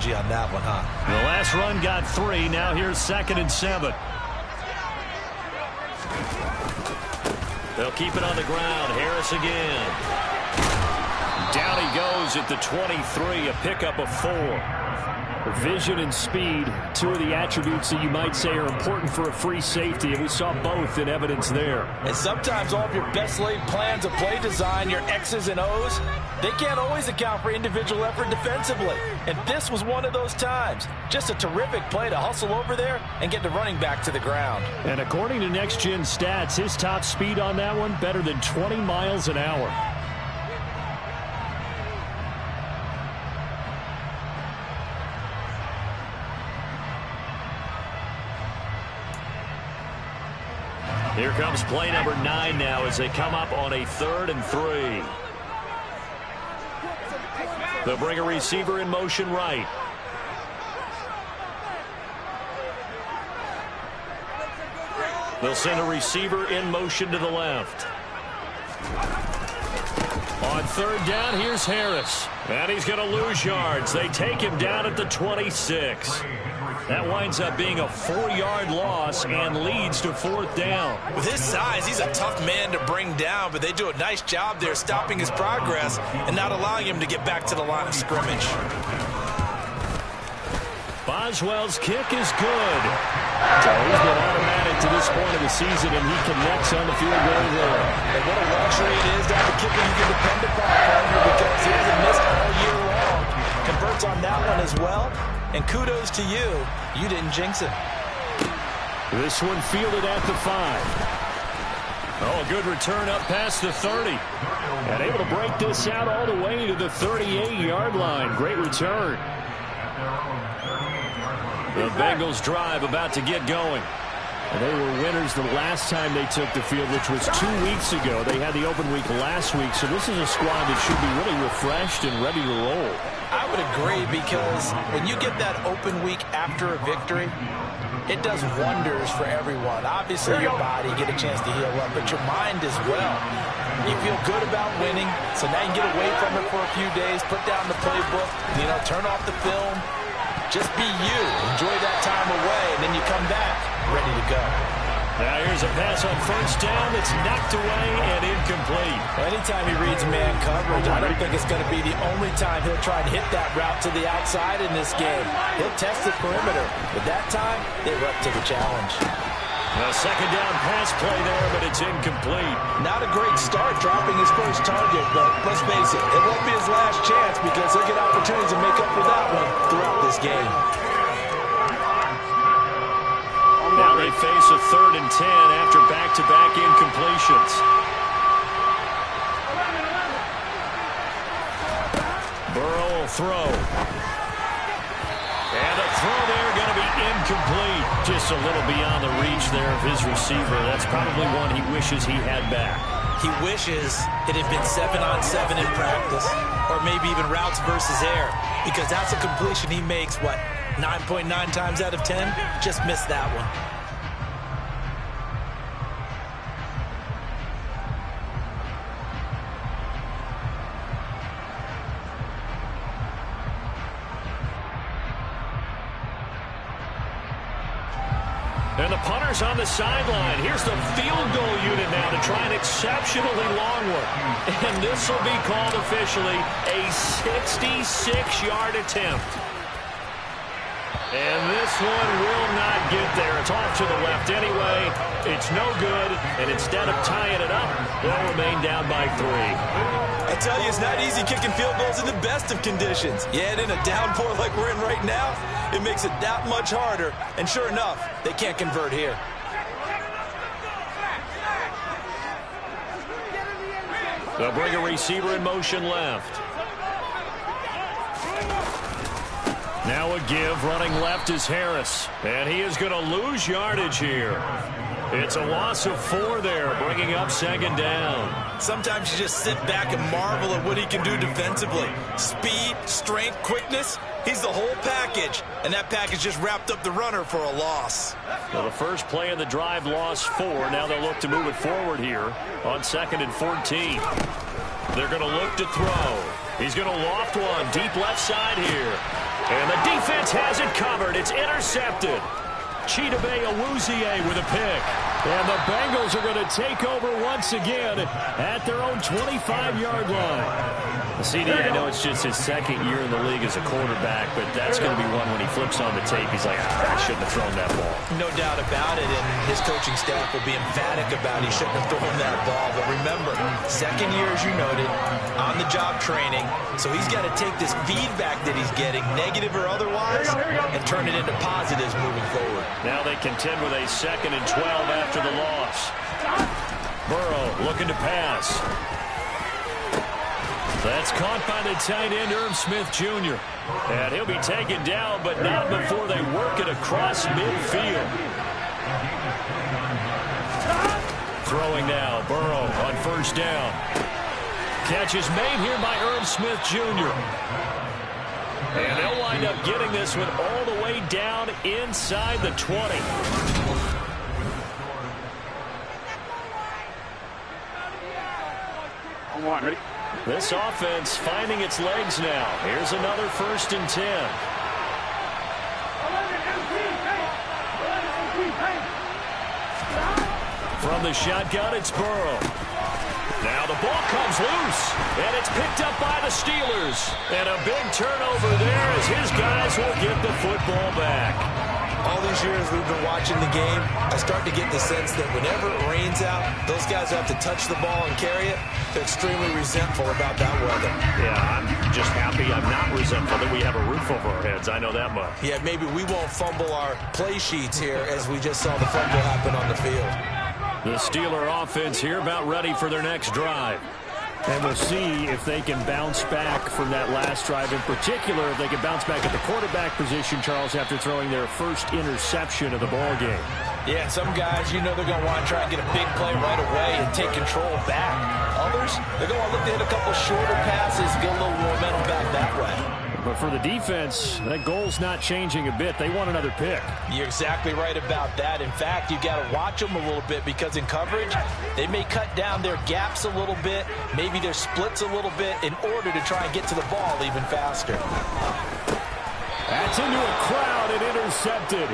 strategy on that one, huh? The last run got 3. Now here's 2nd and 7. They'll keep it on the ground. Harris again. Down he goes at the 23, a pickup of 4. Vision and speed, 2 of the attributes that you might say are important for a free safety, and we saw both in evidence there. And sometimes all of your best laid plans of play design, your X's and O's, they can't always account for individual effort defensively. And this was one of those times. Just a terrific play to hustle over there and get the running back to the ground. And according to Next Gen Stats, his top speed on that one, better than 20 miles an hour. Here comes play number 9 now as they come up on a 3rd and 3. They'll bring a receiver in motion right. They'll send a receiver in motion to the left. On 3rd down, here's Harris. And he's going to lose yards. They take him down at the 26. That winds up being a 4-yard loss and leads to 4th down. With his size, he's a tough man to bring down, but they do a nice job there stopping his progress and not allowing him to get back to the line of scrimmage. Boswell's kick is good. So he's been automatic to this point of the season, and he connects on the field goal there. And what a luxury it is to have a kicker you can depend upon, partner, because he hasn't missed all year long. Converts on that one as well. And kudos to you. You didn't jinx it. This one fielded at the 5. Oh, a good return up past the 30. And able to break this out all the way to the 38-yard line. Great return. The Bengals drive about to get going. And they were winners the last time they took the field, which was 2 weeks ago. They had the open week last week, so this is a squad that should be really refreshed and ready to roll. I would agree, because when you get that open week after a victory, it does wonders for everyone. Obviously, your body, get a chance to heal up, but your mind as well. You feel good about winning, so now you can get away from it for a few days, put down the playbook, turn off the film. Just be you. Enjoy that time away, and then you come back ready to go. Now here's a pass on 1st down that's knocked away and incomplete. Anytime he reads man coverage, I don't think it's going to be the only time he'll try and hit that route to the outside in this game. He'll test the perimeter, but that time they were up to the challenge. A 2nd down pass play there, but it's incomplete. Not a great start dropping his first target, but let's face it, it won't be his last chance, because he'll get opportunities to make up for that one throughout this game. Now they face a 3rd and 10 after back-to-back incompletions. Burrow will throw. And the throw there going to be incomplete. Just a little beyond the reach there of his receiver. That's probably one he wishes he had back. He wishes it had been 7-on-7 in practice, or maybe even routes versus air, because that's a completion he makes, 9.9 times out of 10? Just missed that one. And the punter's on the sideline. Here's the field goal unit now to try an exceptionally long one. And this will be called officially a 66-yard attempt. And this one will not get there. It's off to the left anyway. It's no good. And instead of tying it up, they'll remain down by 3. I tell you, it's not easy kicking field goals in the best of conditions. Yeah, and in a downpour like we're in right now, it makes it that much harder. And sure enough, they can't convert here. They'll bring a receiver in motion left. Now a give, running left is Harris. And he is going to lose yardage here. It's a loss of 4 there, bringing up 2nd down. Sometimes you just sit back and marvel at what he can do defensively. Speed, strength, quickness, he's the whole package. And that package just wrapped up the runner for a loss. Well, the first play of the drive lost 4. Now they'll look to move it forward here on 2nd and 14. They're going to look to throw. He's going to loft one deep left side here. And the defense has it covered. It's intercepted. Chidobe Awuzie with a pick. And the Bengals are going to take over once again at their own 25-yard line. CD, I know it's just his second year in the league as a quarterback, but that's going to be one when he flips on the tape. He's like, I shouldn't have thrown that ball. No doubt about it, and his coaching staff will be emphatic about he shouldn't have thrown that ball. But remember, second year, as you noted, on-the-job training, so he's got to take this feedback that he's getting, negative or otherwise, and turn it into positives moving forward. Now they contend with a 2nd and 12 after the loss. Burrow looking to pass. That's caught by the tight end, Irv Smith Jr. And he'll be taken down, but not before they work it across midfield. Throwing now, Burrow on 1st down. Catch is made here by Irv Smith Jr. And they'll wind up getting this one all the way down inside the 20. Ready? This offense finding its legs now. Here's another 1st and 10. From the shotgun, it's Burrow. Now the ball comes loose, and it's picked up by the Steelers. And a big turnover there as his guys will get the football back. All these years we've been watching the game, I start to get the sense that whenever it rains out, those guys have to touch the ball and carry it. They're extremely resentful about that weather. Yeah, I'm just happy I'm not resentful that we have a roof over our heads. I know that much. Yeah, maybe we won't fumble our play sheets here as we just saw the fumble happen on the field. The Steeler offense here about ready for their next drive. And we'll see if they can bounce back from that last drive. In particular, if they can bounce back at the quarterback position, Charles, after throwing their first interception of the ball game. Yeah, some guys, you know they're going to want to try and get a big play right away and take control back. Others, they're going to look to hit a couple shorter passes, get a little momentum back that way. But for the defense, that goal's not changing a bit. They want another pick. You're exactly right about that. In fact, you've got to watch them a little bit because in coverage, they may cut down their gaps a little bit, maybe their splits a little bit in order to try and get to the ball even faster. That's into a crowd and intercepted.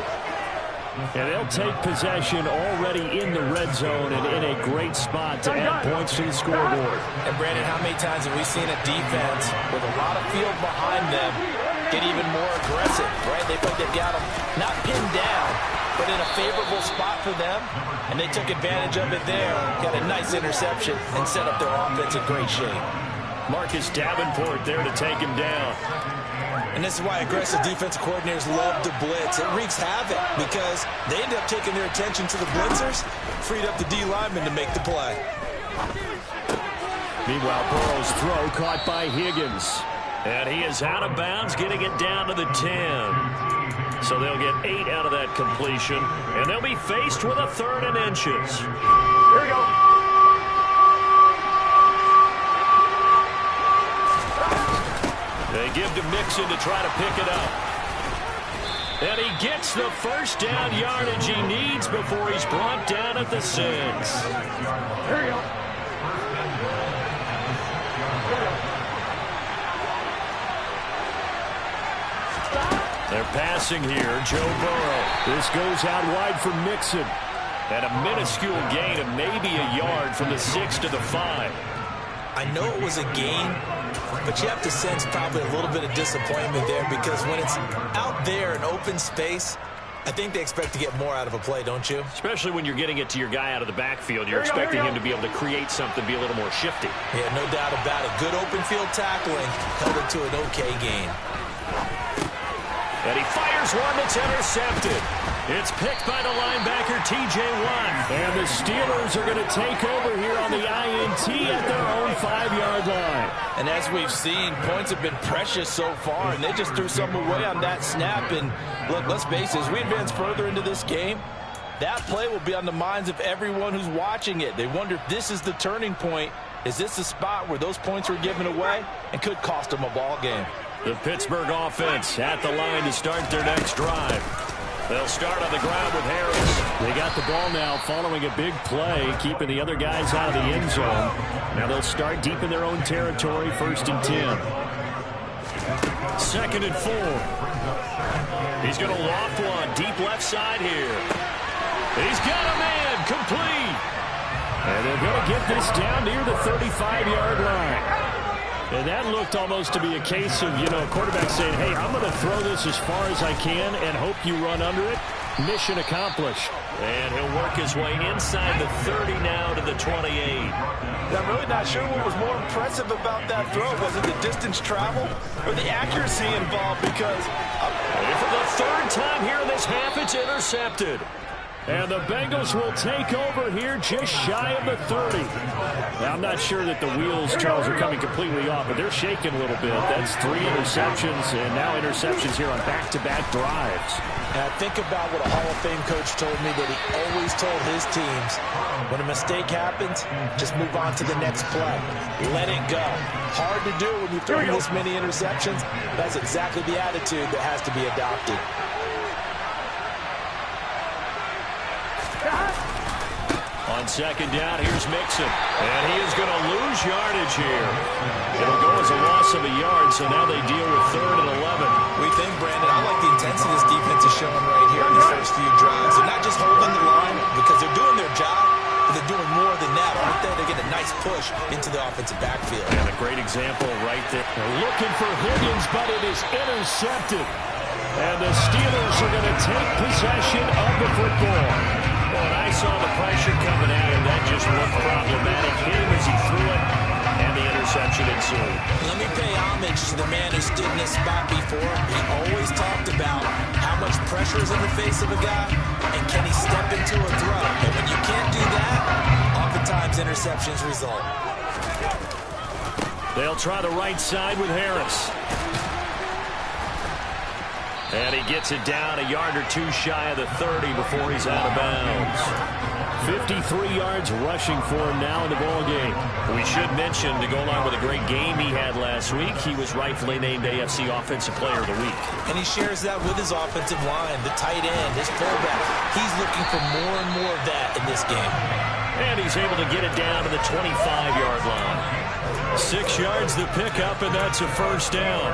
And they'll take possession already in the red zone and in a great spot to add points to the scoreboard. And, Brandon, how many times have we seen a defense with a lot of field behind them get even more aggressive, right? They think they've got them not pinned down, but in a favorable spot for them, and they took advantage of it there, got a nice interception, and set up their offense in great shape. Marcus Davenport there to take him down. And this is why aggressive defensive coordinators love to blitz. It wreaks havoc because they end up taking their attention to the blitzers, freed up the D lineman to make the play. Meanwhile, Burrow's throw caught by Higgins. And he is out of bounds, getting it down to the 10. So they'll get 8 out of that completion, and they'll be faced with a 3rd and inches. Here we go. They give to Mixon to try to pick it up. And he gets the 1st down yardage he needs before he's brought down at the 6. Here we go. They're passing here, Joe Burrow. This goes out wide for Mixon. And a minuscule gain of maybe a yard from the 6 to the 5. I know it was a gain, but you have to sense probably a little bit of disappointment there because when it's out there in open space, I think they expect to get more out of a play, don't you? Especially when you're getting it to your guy out of the backfield. You're expecting him to be able to create something, be a little more shifty. Yeah, no doubt about it. Good open field tackling held it to an okay gain. And he fires one that's intercepted. It's picked by the linebacker, T.J. Watt. And the Steelers are going to take over here on the INT at their own 5-yard line. And as we've seen, points have been precious so far, and they just threw some away on that snap. And look, let's face it, as we advance further into this game, that play will be on the minds of everyone who's watching it. They wonder if this is the turning point. Is this the spot where those points were given away and could cost them a ball game? The Pittsburgh offense at the line to start their next drive. They'll start on the ground with Harris. They got the ball now following a big play, keeping the other guys out of the end zone. Now they'll start deep in their own territory, 1st and 10. 2nd and 4. He's going to loft one deep left side here. He's got a man complete. And they're going to get this down near the 35-yard line. And that looked almost to be a case of, a quarterback saying, hey, I'm going to throw this as far as I can and hope you run under it. Mission accomplished. And he'll work his way inside the 30 now to the 28. I'm really not sure what was more impressive about that throw. Was it the distance travel or the accuracy involved? Because for the 3rd time here in this half, it's intercepted. And the Bengals will take over here just shy of the 30. Now, I'm not sure that the wheels, Charles, are coming completely off, but they're shaking a little bit. That's 3 interceptions, and now interceptions here on back-to-back drives. Now, think about what a Hall of Fame coach told me that he always told his teams, when a mistake happens, just move on to the next play. Let it go. Hard to do when you throw this many interceptions. That's exactly the attitude that has to be adopted. On 2nd down, here's Mixon. And he is going to lose yardage here. It'll go as a loss of a yard, so now they deal with 3rd and 11. We think, Brandon, I like the intensity this defense is showing right here in these first few drives. They're not just holding the line because they're doing their job, but they're doing more than that, aren't they? They get a nice push into the offensive backfield. And a great example right there. They're looking for Higgins, but it is intercepted. And the Steelers are going to take possession of the football. When I saw the pressure coming at him, that just looked problematic. Hit him as he threw it, and the interception ensued. Let me pay homage to the man who stood in this spot before. He always talked about how much pressure is in the face of a guy, and can he step into a throw. And when you can't do that, oftentimes interceptions result. They'll try the right side with Harris. And he gets it down a yard or 2 shy of the 30 before he's out of bounds. 53 yards rushing for him now in the ballgame. We should mention, to go along with a great game he had last week, he was rightfully named AFC Offensive Player of the Week. And he shares that with his offensive line, the tight end, his fullback. He's looking for more and more of that in this game. And he's able to get it down to the 25-yard line. 6 yards the pickup, and that's a 1st down.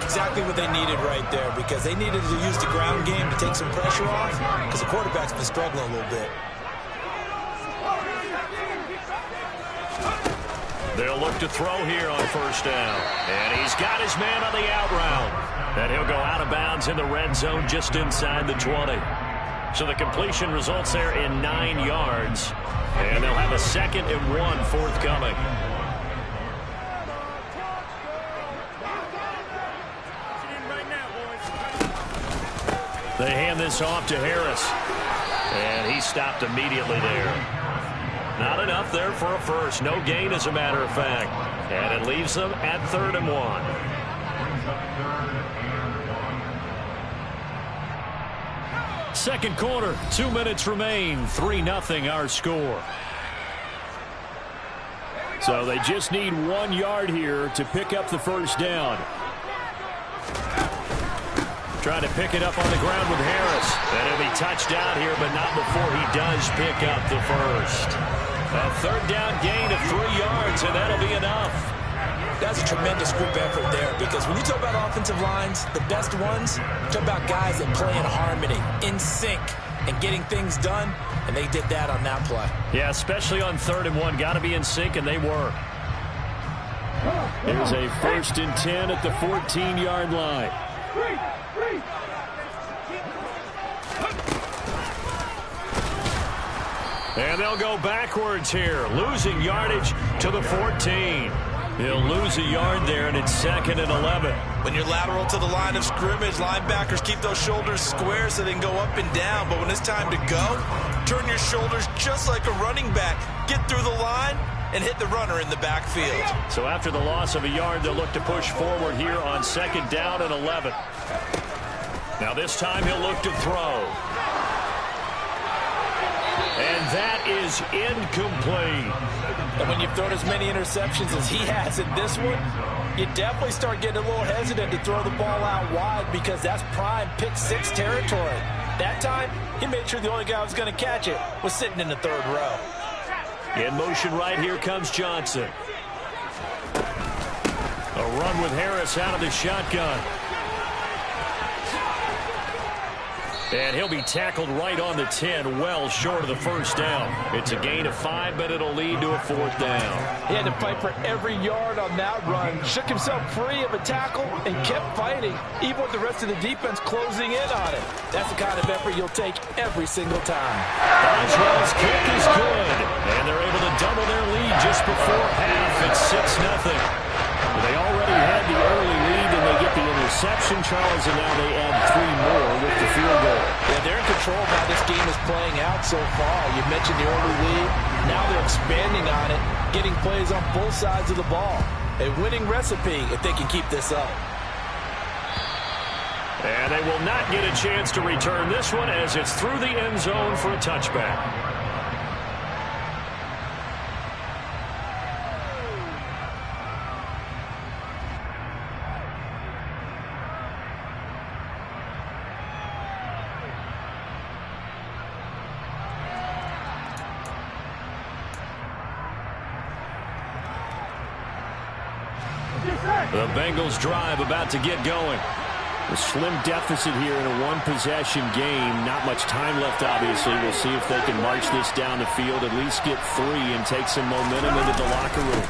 Exactly what they needed right there, because they needed to use the ground game to take some pressure off, because the quarterback's been struggling a little bit. They'll look to throw here on 1st down. And he's got his man on the out route. And he'll go out of bounds in the red zone just inside the 20. So the completion results there in 9 yards. And they'll have a 2nd and 1 forthcoming. They hand this off to Harris. And he stopped immediately there. Not enough there for a first. No gain, as a matter of fact. And it leaves them at 3rd and 1. Second quarter, 2 minutes remain. 3-0 our score. So they just need 1 yard here to pick up the 1st down. Trying to pick it up on the ground with Harris. And he'll be touched down here, but not before he does pick up the 1st. A 3rd down gain of 3 yards, and that'll be enough. That's a tremendous group effort there, because when you talk about offensive lines, the best ones, talk about guys that play in harmony, in sync, and getting things done, and they did that on that play. Yeah, especially on 3rd and 1. Got to be in sync, and they were. There's a 1st and 10 at the 14-yard line. And they'll go backwards here, losing yardage to the 14. He'll lose a yard there, and it's 2nd and 11. When you're lateral to the line of scrimmage, linebackers keep those shoulders square so they can go up and down. But when it's time to go, turn your shoulders just like a running back. Get through the line and hit the runner in the backfield. So after the loss of a yard, they'll look to push forward here on 2nd down and 11. Now this time he'll look to throw. And that is incomplete. And when you've thrown as many interceptions as he has in this one, you definitely start getting a little hesitant to throw the ball out wide, because that's prime pick 6 territory. That time, he made sure the only guy who was going to catch it was sitting in the third row. In motion right here comes Johnson. A run with Harris out of the shotgun. And he'll be tackled right on the 10, well short of the first down. It's a gain of 5, but it'll lead to a 4th down. He had to fight for every yard on that run, shook himself free of a tackle, and kept fighting, even with the rest of the defense closing in on it. That's the kind of effort you'll take every single time. Boswell's kick is good, and they're able to double their lead just before half. It's 6-0. They already had the early lead, and they get the interception, Charles, and now they add 3 more with the field goal. Yeah, they're in control of how this game is playing out so far. You mentioned the early lead. Now they're expanding on it, getting plays on both sides of the ball. A winning recipe if they can keep this up. And they will not get a chance to return this one as it's through the end zone for a touchback. The Bengals drive about to get going. A slim deficit here in a one-possession game. Not much time left, obviously. We'll see if they can march this down the field, at least get 3 and take some momentum into the locker room.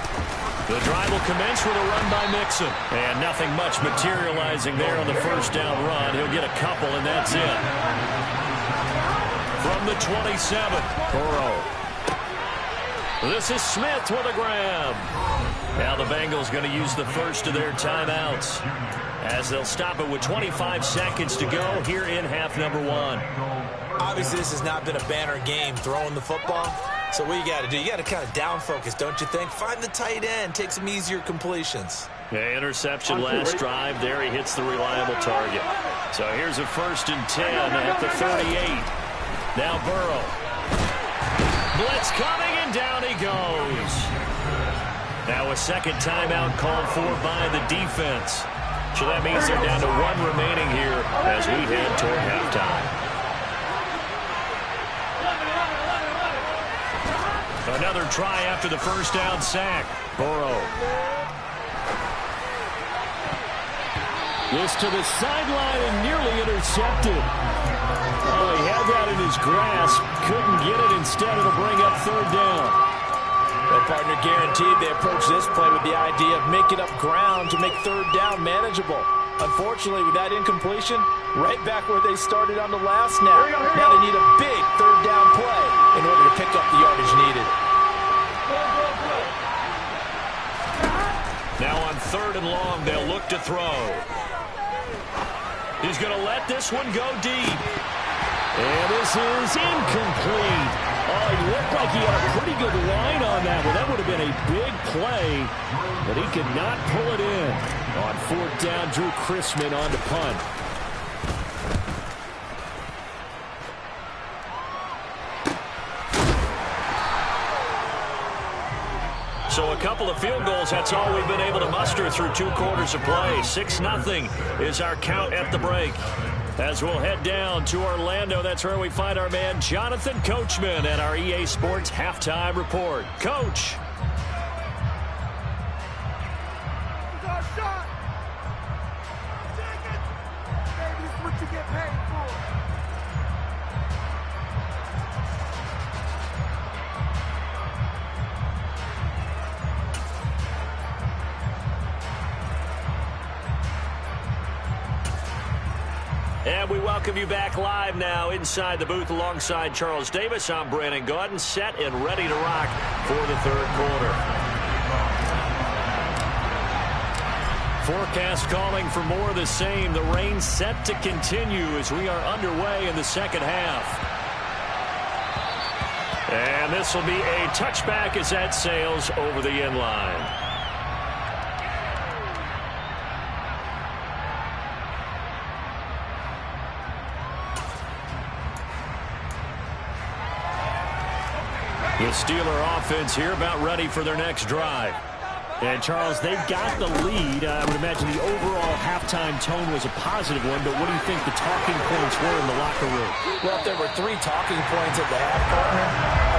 The drive will commence with a run by Mixon. And nothing much materializing there on the first down run. He'll get a couple, and that's it. From the 27, Burrow. This is Smith with a grab. Now the Bengals going to use the first of their timeouts as they'll stop it with 25 seconds to go here in half number 1. Obviously, this has not been a banner game throwing the football. So what you got to do, you got to kind of down focus, don't you think? Find the tight end, take some easier completions. Yeah, interception last drive. There he hits the reliable target. So here's a 1st and 10 at the 38. Now Burrow. Blitz coming, and down he goes. Now a second timeout called for by the defense. So that means they're down to 1 remaining here as we head toward halftime. Another try after the first down sack. Burrow. This to the sideline and nearly intercepted. Oh, he had that in his grasp. Couldn't get it. Instead, it'll bring up 3rd down. Well, partner, guaranteed they approach this play with the idea of making up ground to make 3rd down manageable. Unfortunately, with that incompletion, right back where they started on the last snap. Now they need a big 3rd down play in order to pick up the yardage needed. Now on 3rd and long, they'll look to throw. He's going to let this one go deep. And this is incomplete. Oh, he looked like he had a pretty good line on that one. That would have been a big play, but he could not pull it in. On 4th down, Drew Chrisman on the punt. So a couple of field goals, that's all we've been able to muster through 2 quarters of play. 6-0 is our count at the break. As we'll head down to Orlando, that's where we find our man Jonathan Coachman at our EA Sports Halftime Report. Coach. And we welcome you back live now inside the booth alongside Charles Davis. I'm Brandon Gaudin, set and ready to rock for the 3rd quarter. Forecast calling for more of the same. The rain set to continue as we are underway in the second half. And this will be a touchback as that sails over the end line. The Steeler offense here about ready for their next drive. And, Charles, they got the lead. I would imagine the overall halftime tone was a positive one, but what do you think the talking points were in the locker room? Well, if there were 3 talking points at the half, partner,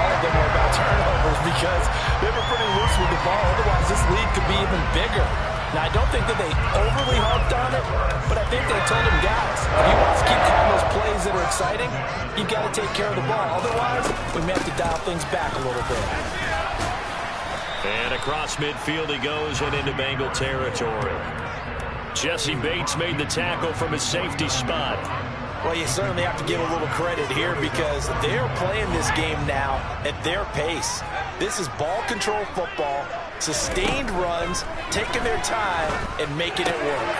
all of them were about turnovers because they were pretty loose with the ball. Otherwise, this lead could be even bigger. Now, I don't think that they overly harped on it, but I think they told them, guys, if you want to keep calling those plays that are exciting, you've got to take care of the ball. Otherwise, we may have to dial things back a little bit. And across midfield he goes and into Bengal territory. Jesse Bates made the tackle from his safety spot. Well, you certainly have to give a little credit here because they're playing this game now at their pace. This is ball control football, sustained runs, taking their time, and making it work.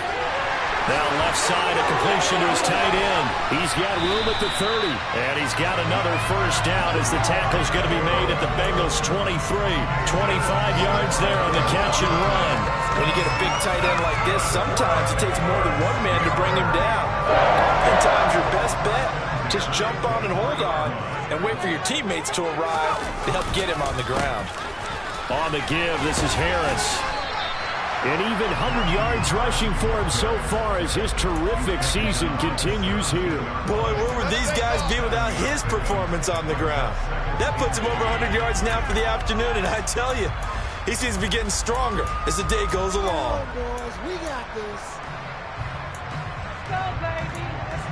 Now left side, a completion to his tight end. He's got room at the 30. And he's got another first down as the tackle's going to be made at the Bengals 23. 25 yards there on the catch and run. When you get a big tight end like this, sometimes it takes more than one man to bring him down. Oftentimes your best bet, just jump on and hold on and wait for your teammates to arrive to help get him on the ground. On the give, this is Harris. And even 100 yards rushing for him so far as his terrific season continues here. Boy, where would these guys be without his performance on the ground? That puts him over 100 yards now for the afternoon, and I tell you, he seems to be getting stronger as the day goes along. Come on, boys. We got this. Let's go, baby. Let's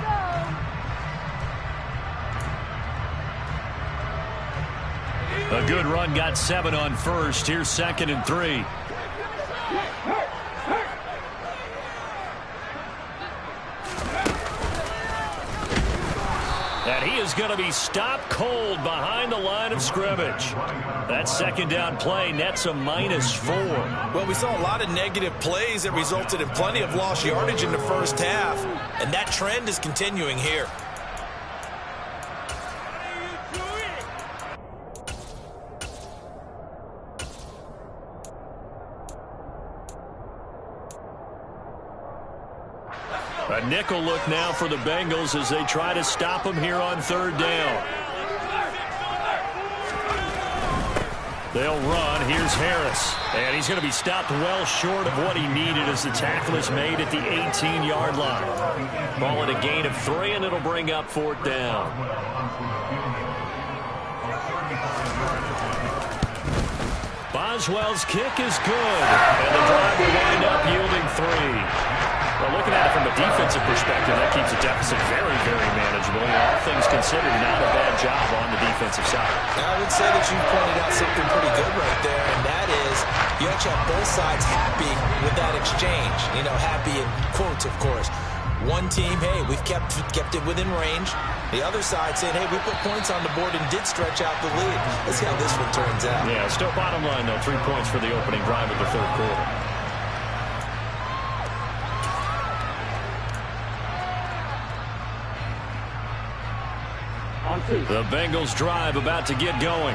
go. A good run got 7 on first. Here's 2nd and 3. And he is going to be stopped cold behind the line of scrimmage. That 2nd down play nets a -4. Well, we saw a lot of negative plays that resulted in plenty of lost yardage in the first half, and that trend is continuing here. A nickel look now for the Bengals as they try to stop him here on 3rd down. They'll run. Here's Harris. And he's going to be stopped well short of what he needed as the tackle is made at the 18-yard line. Ball at a gain of 3, and it'll bring up 4th down. Boswell's kick is good. And the drive will wind up yielding 3. Well, looking at it from a defensive perspective, that keeps the deficit very, very manageable. All things considered, not a bad job on the defensive side. I would say that you pointed out something pretty good right there, and that is you actually have both sides happy with that exchange. You know, happy in quotes, of course. One team, hey, we've kept it within range. The other side saying, hey, we put points on the board and did stretch out the lead. Let's see how this one turns out. Yeah, still bottom line, though, 3 points for the opening drive of the 3rd quarter. The Bengals drive about to get going.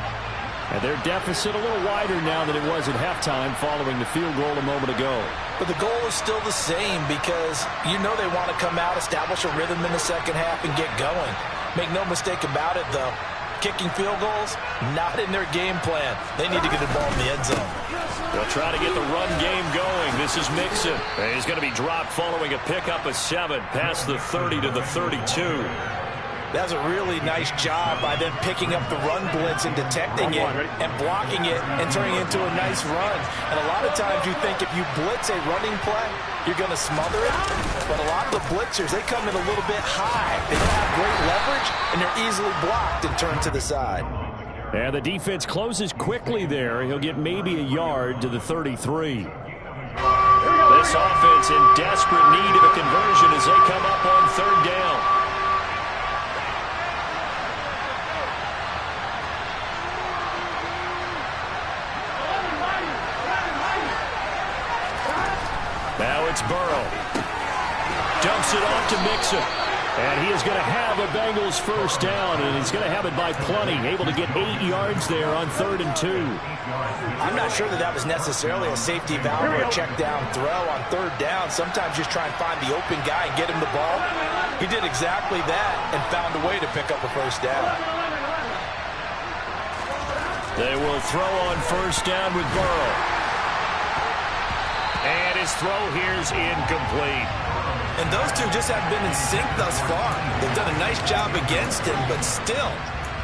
And their deficit a little wider now than it was at halftime following the field goal a moment ago. But the goal is still the same because you know they want to come out, establish a rhythm in the second half, and get going. Make no mistake about it, though. Kicking field goals, not in their game plan. They need to get the ball in the end zone. They'll try to get the run game going. This is Mixon. And he's going to be dropped following a pickup of 7 past the 30 to the 32. That's a really nice job by them picking up the run blitz and detecting it and blocking it and turning it into a nice run. And a lot of times you think if you blitz a running play, you're going to smother it. But a lot of the blitzers, they come in a little bit high. They don't have great leverage, and they're easily blocked and turned to the side. And the defense closes quickly there. He'll get maybe a yard to the 33. This offense in desperate need of a conversion as they come up on 3rd down. Now it's Burrow. Dumps it off to Mixon. And he is going to have a Bengals first down, and he's going to have it by plenty. Able to get 8 yards there on 3rd and 2. I'm not sure that was necessarily a safety valve or a check down throw on 3rd down. Sometimes just try and find the open guy and get him the ball. He did exactly that and found a way to pick up a first down. They will throw on first down with Burrow. And his throw here's incomplete. And those two just haven't been in sync thus far. They've done a nice job against him, but still,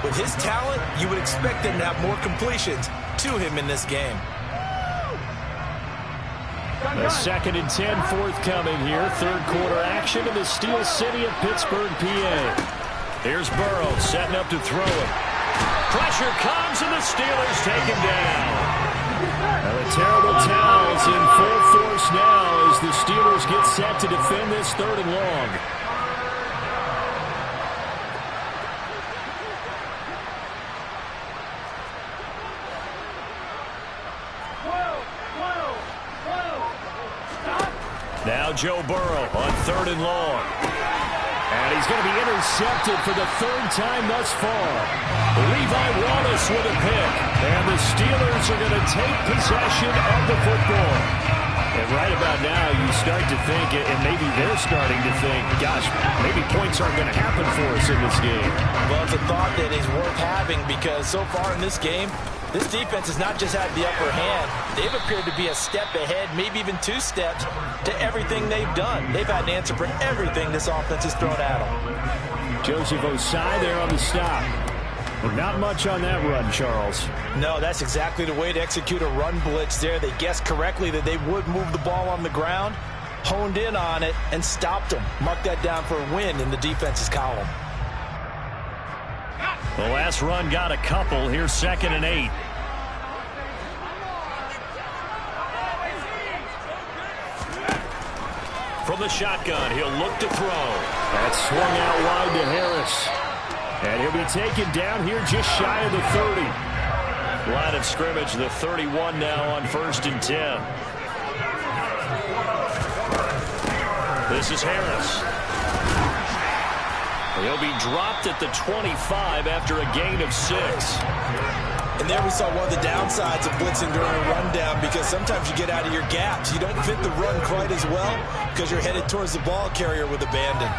with his talent, you would expect him to have more completions to him in this game. A 2nd and 10 forthcoming here. Third quarter action in the Steel City of Pittsburgh, PA. Here's Burrow setting up to throw it. Pressure comes and the Steelers take him down. Now the terrible towels in full force now as the Steelers get set to defend this 3rd and long. Now Joe Burrow on 3rd and long. And he's going to be intercepted for the 3rd time thus far. Levi Wallace with a pick. And the Steelers are going to take possession of the football. And right about now, you start to think, and maybe they're starting to think, gosh, maybe points aren't going to happen for us in this game. Well, it's a thought that is worth having because so far in this game, this defense has not just had the upper hand. They've appeared to be a step ahead, maybe even 2 steps, to everything they've done. They've had an answer for everything this offense has thrown at them. Joseph Osai there on the stop. But not much on that run, Charles. No, that's exactly the way to execute a run blitz there. They guessed correctly that they would move the ball on the ground, honed in on it, and stopped them. Mark that down for a win in the defense's column. The last run got a couple. Here's 2nd and 8. From the shotgun, he'll look to throw. That swung out wide to Harris. And he'll be taken down here just shy of the 30. Line of scrimmage, the 31 now on 1st and 10. This is Harris. He'll be dropped at the 25 after a gain of 6. And there we saw one of the downsides of blitzing during a rundown because sometimes you get out of your gaps. You don't fit the run quite as well because you're headed towards the ball carrier with abandon.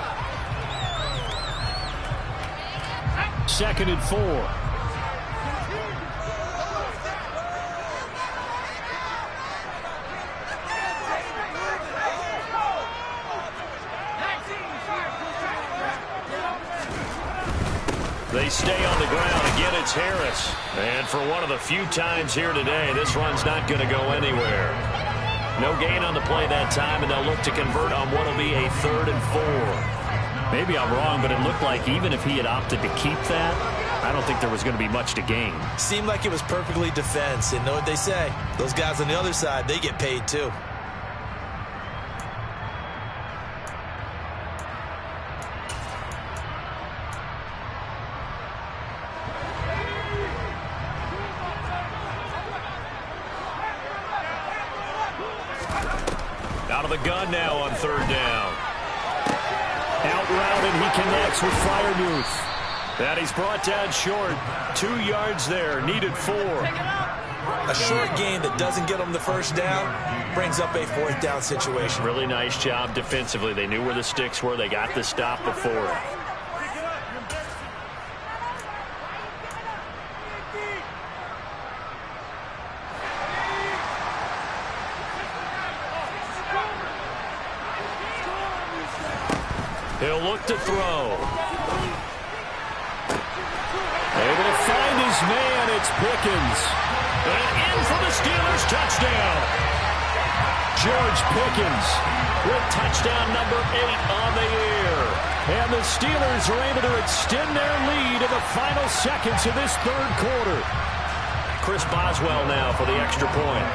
2nd and 4. They stay on the ground. Again, it's Harris. And for one of the few times here today, this run's not going to go anywhere. No gain on the play that time, and they'll look to convert on what will be a 3rd and 4. Maybe I'm wrong, but it looked like even if he had opted to keep that, I don't think there was going to be much to gain. Seemed like it was perfectly defense. And know what they say? Those guys on the other side, they get paid too. Out of the gun now on 3rd down. Out route, and he connects with Freiermuth. And he's brought down short. 2 yards there, needed 4. A short gain that doesn't get them the 1st down brings up a 4th down situation. Really nice job defensively. They knew where the sticks were. They got the stop before. He'll look to throw. Able to find his man. It's Pickens. And in for the Steelers touchdown. George Pickens with touchdown number 8 on the year. And the Steelers are able to extend their lead in the final seconds of this 3rd quarter. Chris Boswell now for the extra point.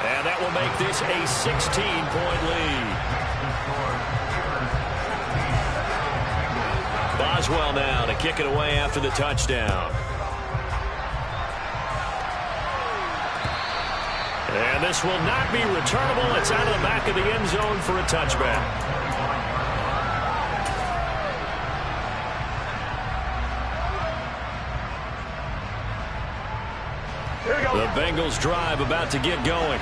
And that will make this a 16-point lead. Boswell now to kick it away after the touchdown. And this will not be returnable. It's out of the back of the end zone for a touchback. The Bengals drive about to get going.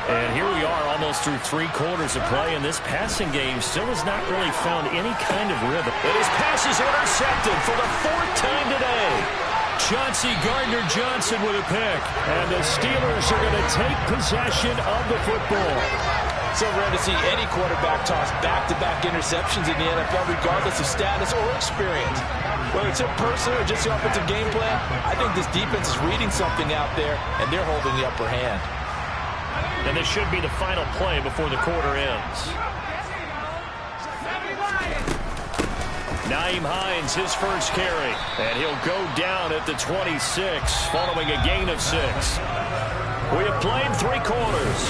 And here we are almost through 3 quarters of play, and this passing game still has not really found any kind of rhythm. And his pass is intercepted for the 4th time today. Chauncey Gardner-Johnson with a pick. And the Steelers are going to take possession of the football. So rare to see any quarterback toss back-to-back interceptions in the NFL, regardless of status or experience. Whether it's in person or just the offensive game plan, I think this defense is reading something out there, and they're holding the upper hand. And this should be the final play before the quarter ends. Nyheim Hines, his first carry. And he'll go down at the 26, following a gain of 6. We have played 3 quarters.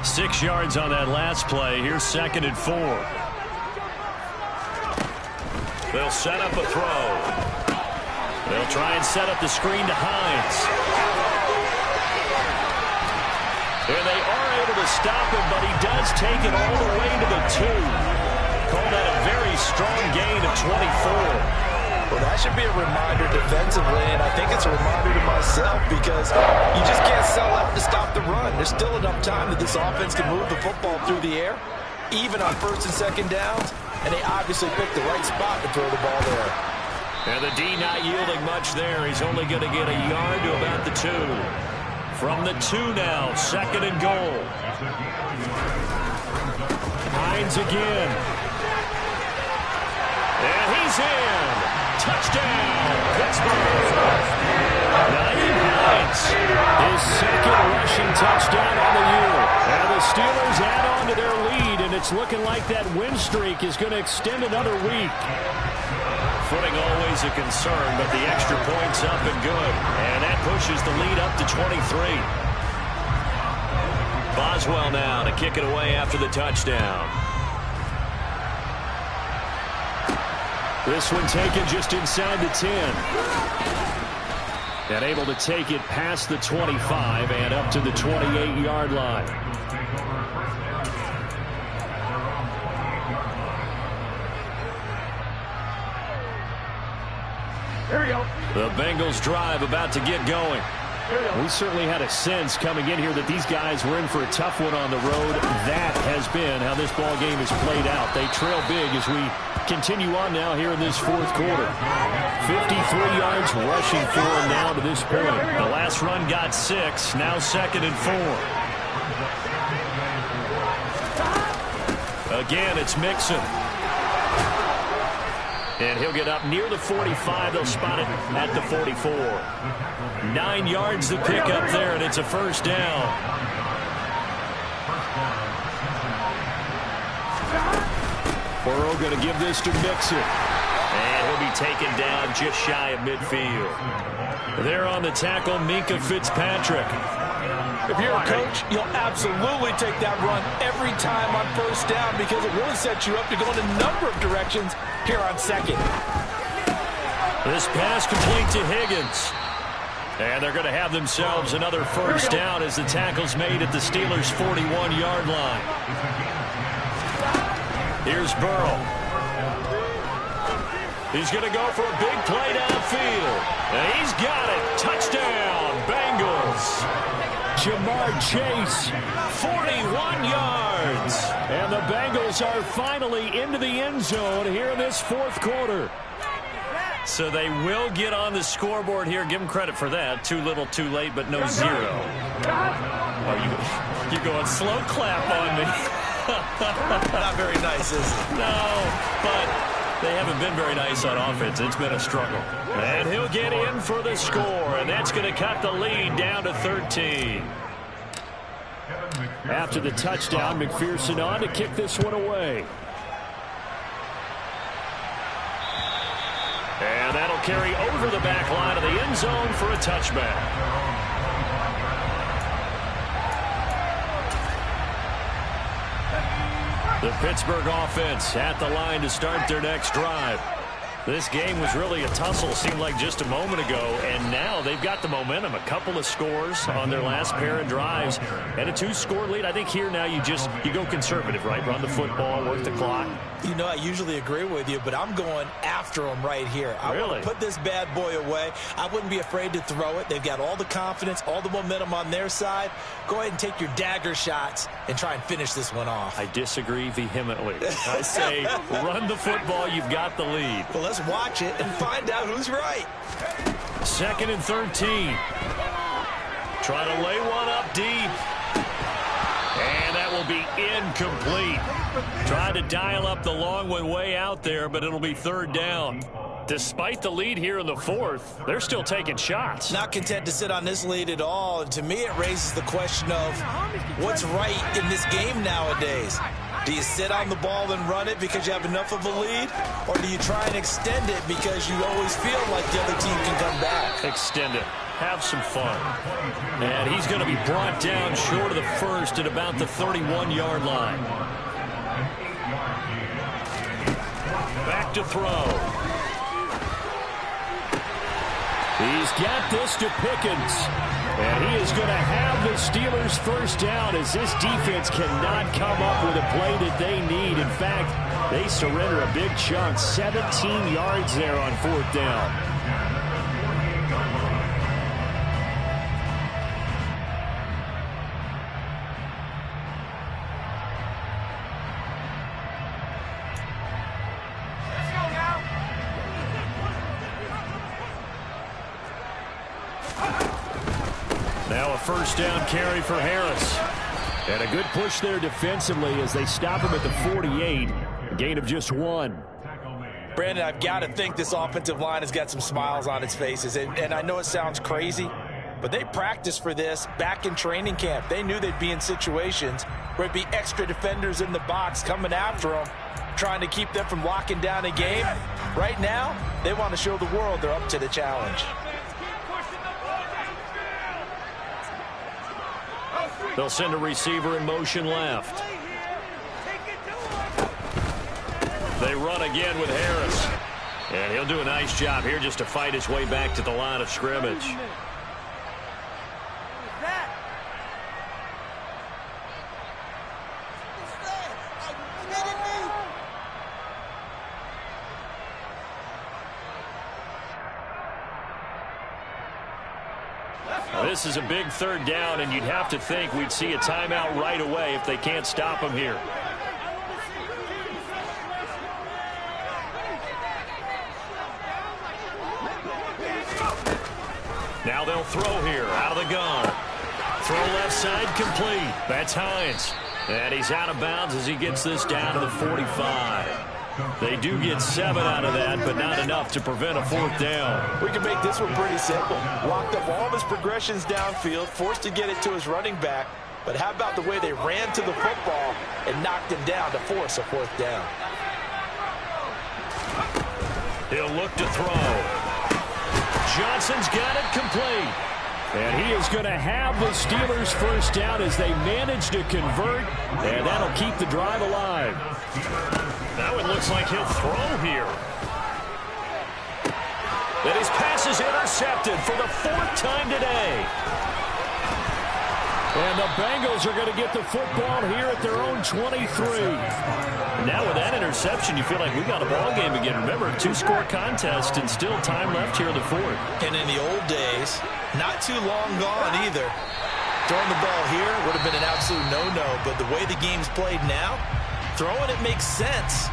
Six yards on that last play. Here's 2nd and 4. They'll set up a throw. They'll try and set up the screen to Hines. And they are able to stop him, but he does take it all the way to the 2. Call that a very strong gain of 24. Well, that should be a reminder defensively, and I think it's a reminder to myself because you just can't sell out to stop the run. There's still enough time that this offense can move the football through the air, even on 1st and 2nd downs, and they obviously picked the right spot to throw the ball there. And the D not yielding much there. He's only going to get a yard to about the 2. From the 2 now, 2nd and goal. Hines again. And he's in. Touchdown, Pittsburgh. Nyheim Hines, his 2nd rushing touchdown on the year. And the Steelers add on to their lead, and it's looking like that win streak is going to extend another week. Footing always a concern, but the extra point's up and good. And that pushes the lead up to 23. Boswell now to kick it away after the touchdown. This one taken just inside the 10. And able to take it past the 25 and up to the 28-yard line. Here we go. The Bengals drive about to get going. We certainly had a sense coming in here that these guys were in for a tough one on the road. That has been how this ball game has played out. They trail big as we continue on now here in this 4th quarter. 53 yards rushing for them now to this point. The last run got 6. Now 2nd and 4. Again, it's Mixon. And he'll get up near the 45. They'll spot it at the 44. 9 yards to pick up there, and it's a 1st down. Burrow going to give this to Mixon. And he'll be taken down just shy of midfield. There on the tackle, Minkah Fitzpatrick. If you're a coach, you'll absolutely take that run every time on 1st down because it really sets you up to go in a number of directions here on 2nd. This pass complete to Higgins. And they're going to have themselves another 1st down as the tackle's made at the Steelers' 41-yard line. Here's Burrow. He's going to go for a big play downfield. And he's got it. Touchdown, Bengals. Jamar Chase, 41 yards. And the Bengals are finally into the end zone here in this 4th quarter. So they will get on the scoreboard here. Give them credit for that. Too little, too late, but no 0. Oh, you're going slow clap on me. Not very nice, is it? No, but they haven't been very nice on offense. It's been a struggle. And he'll get in for the score, and that's going to cut the lead down to 13. After the touchdown, McPherson on to kick this one away. And that'll carry over the back line of the end zone for a touchback. The Pittsburgh offense at the line to start their next drive. This game was really a tussle, seemed like just a moment ago, and now they've got the momentum. A couple of scores on their last pair of drives, and a 2-score lead. I think here now you go conservative, right? Run the football, work the clock. You know, I usually agree with you, but I'm going after them right here. I want to put this bad boy away. I wouldn't be afraid to throw it. They've got all the confidence, all the momentum on their side. Go ahead and take your dagger shots and try and finish this one off. I disagree vehemently. I say run the football. You've got the lead. Well, let's watch it and find out who's right. 2nd and 13. Try to lay one up deep. And that will be incomplete. Tried to dial up the long one way out there, but it'll be 3rd down. Despite the lead here in the 4th, they're still taking shots. Not content to sit on this lead at all. And to me, it raises the question of what's right in this game nowadays. Do you sit on the ball and run it because you have enough of a lead? Or do you try and extend it because you always feel like the other team can come back? Extend it. Have some fun. And he's going to be brought down short of the 1st at about the 31-yard line. Back to throw. He's got this to Pickens. And he is going to have the Steelers' 1st down as this defense cannot come up with a play that they need. In fact, they surrender a big chunk. 17 yards there on 4th down. Now a 1st down carry for Harris. And a good push there defensively as they stop him at the 48. A gain of just 1. Brandon, I've got to think this offensive line has got some smiles on its faces. And I know it sounds crazy, but they practiced for this back in training camp. They knew they'd be in situations where it'd be extra defenders in the box coming after them, trying to keep them from locking down a game. Right now, they want to show the world they're up to the challenge. They'll send a receiver in motion left. They run again with Harris. And he'll do a nice job here just to fight his way back to the line of scrimmage. This is a big 3rd down, and you'd have to think we'd see a timeout right away if they can't stop him here. Now they'll throw here out of the gun. Throw left side complete. That's Hines. And he's out of bounds as he gets this down to the 45. They do get 7 out of that, but not enough to prevent a 4th down. We can make this one pretty simple. Locked up all of his progressions downfield, forced to get it to his running back. But how about the way they ran to the football and knocked him down to force a 4th down? He'll look to throw. Johnson's got it complete. And he is going to have the Steelers' 1st down as they manage to convert. And that'll keep the drive alive. Now it looks like he'll throw here. And his pass is intercepted for the 4th time today. And the Bengals are going to get the football here at their own 23. Now with that interception, you feel like we got a ball game again. Remember, 2-score contest and still time left here in the 4th. And in the old days, not too long gone either. Throwing the ball here would have been an absolute no-no, but the way the game's played now, throwing it makes sense.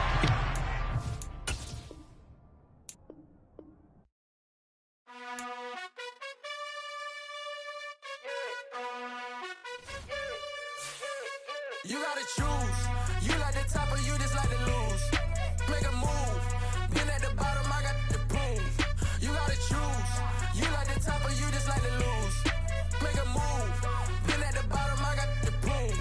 You gotta choose. You like the top or you just like to lose. Make a move. Been at the bottom, I got the proof. You gotta choose. You like the top or you just like to lose. Make a move. Been at the bottom, I got the proof.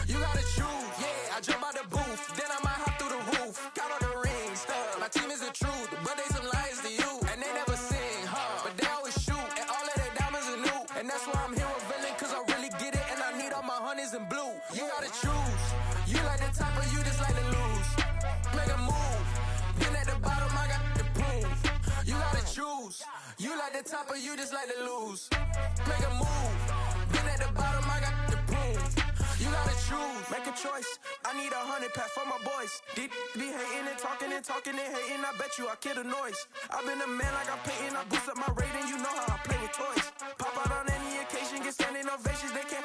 You gotta choose. Yeah, I jump out the booth. Then I might hop through the roof. Got on the ring stuff. My team is the truth, but they some liars to you. And they never sing, but they always shoot. And all of their diamonds are new. And that's why I'm here with villain, cause I really get it. And I need all my honeys in blue. You gotta choose. You like the top or you just like to lose. Make a move. Been at the bottom, I got the proof. You like the top or you just like to lose. Make a move. Been at the bottom, I got the prove. You gotta choose. Make a choice. I need 100 pack for my boys. Be hating and talking and talking and hating. I bet you I kill the noise. I've been a man like I'm Peyton. I boost up my rating. You know how I play with toys. Pop out on any occasion, get standing ovations. They can't help